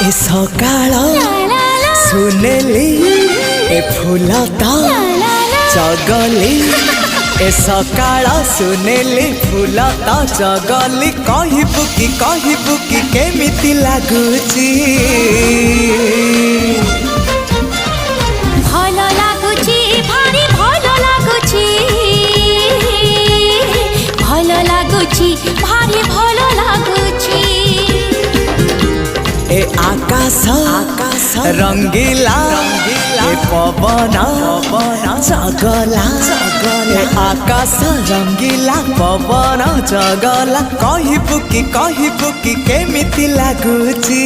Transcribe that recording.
ए सकाळ सुनेली ए फूलता चगली ए सकाळ सुनेली फूलता चगली कहबू कि केमिति लागुची भल लागुची भारी भल लागुची भल लागुची भारी भल लागुची ए आकाश आकाश रंगीला ए पवन चगला ए आकाश रंगीला पवन चगला कहबू कि केमिति लागुची।